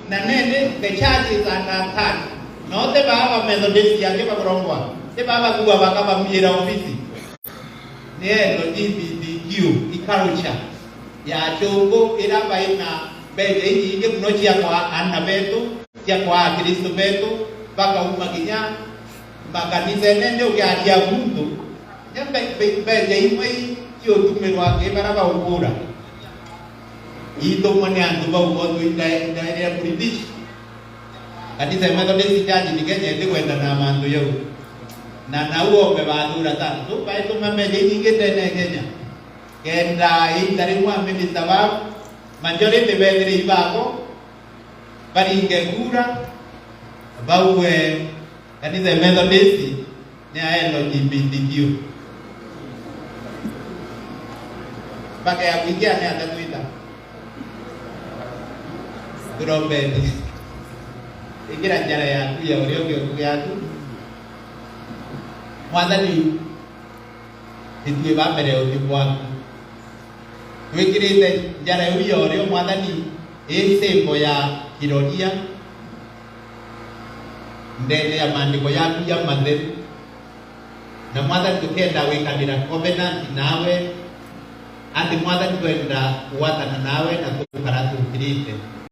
na nene the church is under attack. No te baba Methodist ya ke bakorongwa. Te baba kuwa bakaba mira ofisi. Nielo DBDQ culture ya chongo iraba ina bele inge kunochia kwa anna betu ya kwa Kristo betu baka umaginya makanisa nende ukiadia mundu nyambe bele imwe yo tumerwa ke baraba ukura ito mwane andu ba ugondo ida ya politiki kanisa Methodist Church ni Kenya ndi kwenda na mandu yo na uo be badura tanto ba ito mameje inge tene Kenya kenda indari mwa minister wa majority bedri ibako bari ingekura bawe kanisa Methodist ni aelo LGBTQ baka ya kuingia ni atatuita Grobedi igira njara yaku ya urioge yaku mwathani itue bambere ukibwaku wikirite njara uyo rio mwathani isimbo ya kiroria ndene ya maandiko yaku ya matheru na mwathani tukenda wikanira covenant nawe andi mwathani twenda kuwatana nawe na tukara tukirite